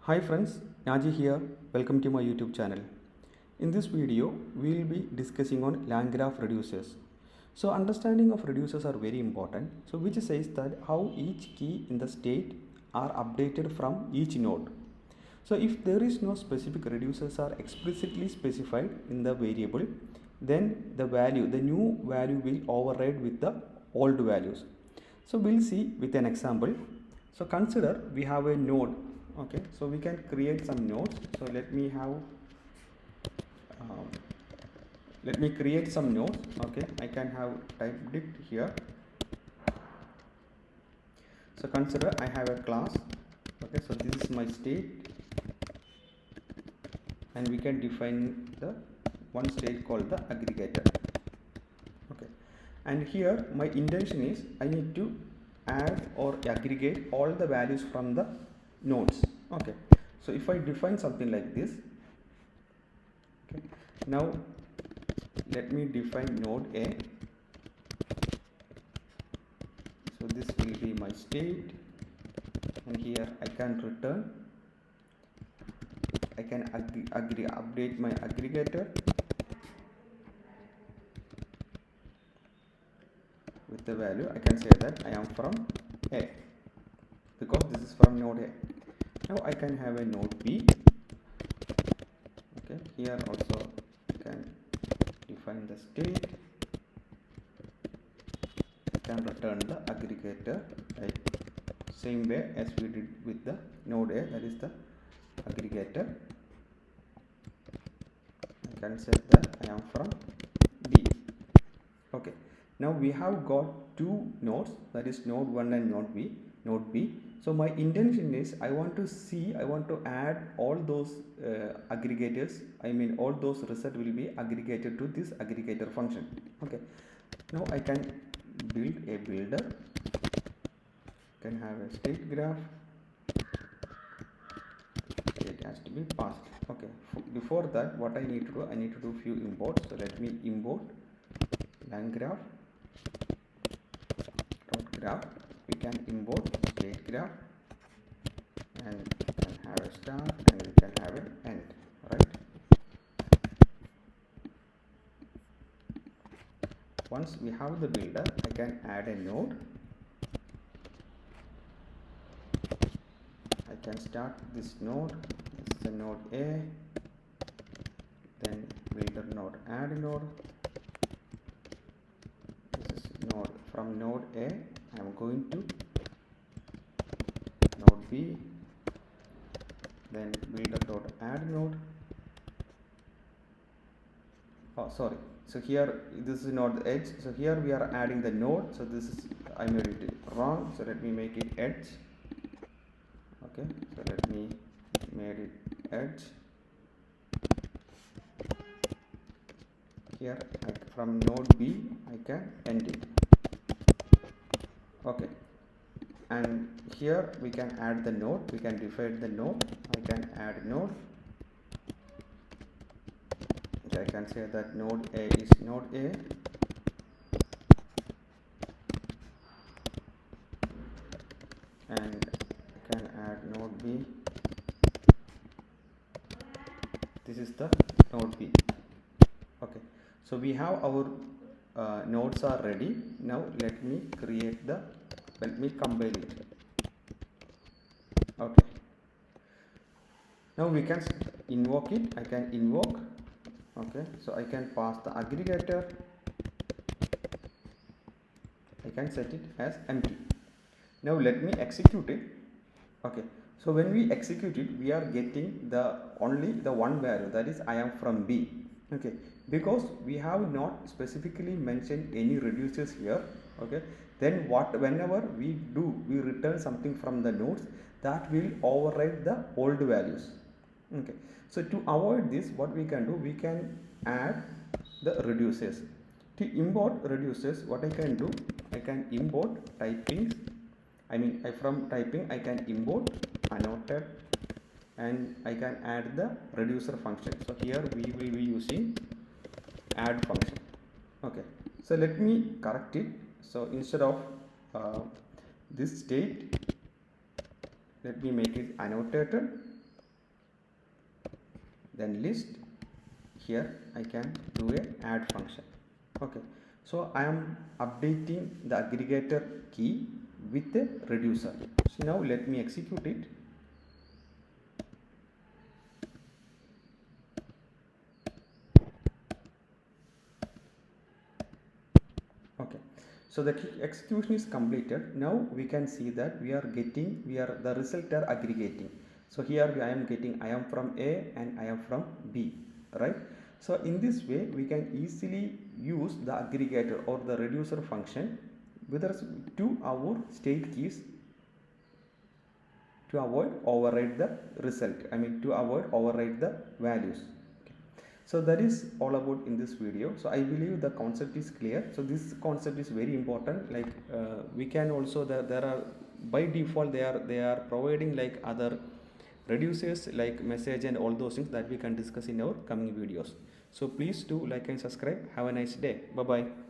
Hi friends, Naji here. Welcome to my YouTube channel. In this video, we will be discussing on LangGraph reducers. So understanding of reducers are very important. So which says that how each key in the state are updated from each node. So if there is no specific reducers are explicitly specified in the variable, then the new value will override with the old values. So we'll see with an example. So consider we have a node. Okay, so we can create some nodes. So let me create some nodes. Okay, I can have typed it here. So consider I have a class. Okay, so this is my state, and we can define the one state called the aggregator. Okay, and here my intention is I need to add or aggregate all the values from the nodes. Okay, so if I define something like this, okay, now let me define node A. So this will be my state, and here I can return, I can update my aggregator with the value. I can say that I am from A because this is from node A. Now I can have a node B. Okay, here also I can define the state. I can return the aggregator like same way as we did with the node A, that is the aggregator. I can say that I am from B. Okay, now we have got two nodes, that is node 1 and node B. So my intention is I want to add all those aggregators, I mean all those result will be aggregated to this aggregator function. Okay, now I can build a builder, can have a state graph, it has to be passed. Okay, before that what I need to do, I need to do few imports. So let me import LangGraph graph. We can import state graph, and we can have a start and we can have an end, right? Once we have the builder, I can add a node. I can start this node. This is a node A, then builder node add node. This is node from node A. I am going to node B, then builder dot add node. Oh, sorry. So here this is not the edge. So here we are adding the node. So this is, I made it wrong. So let me make it edge. Okay. So let me make it edge. Here from node B I can end it. Okay, and here we can add the node, we can define the node. I can add node. Okay, I can say that node A is node A, and I can add node B. This is the node B. Okay, so we have our nodes are ready. Now let me compile it. Okay, now we can invoke it. I can invoke. Okay, so I can pass the aggregator. I can set it as empty. Now let me execute it. Okay, so when we execute it, we are getting only the one value, that is I am from B. Okay, because we have not specifically mentioned any reducers here. Okay, then whenever we return something from the nodes, that will override the old values. Okay, so to avoid this, what we can do, we can add the reducers. To import reducers, what I can do, I can import typings. From typing I can import annotated, and I can add the reducer function. So here we will be using add function. Okay, so let me correct it. So instead of this state, let me make it annotated, then list. Here I can do a add function. Okay, so I am updating the aggregator key with a reducer. So now let me execute it. Okay, so the execution is completed. Now we can see that the result are aggregating. So here I am getting I am from A and I am from B, right? So in this way we can easily use the aggregator or the reducer function with respect to our state keys to avoid override the result. I mean to avoid override the values. So that is all about in this video. So I believe the concept is clear. So this concept is very important. Like we can also there are by default they are providing like other reducers like message and all those things that we can discuss in our coming videos. So please do like and subscribe. Have a nice day. Bye bye.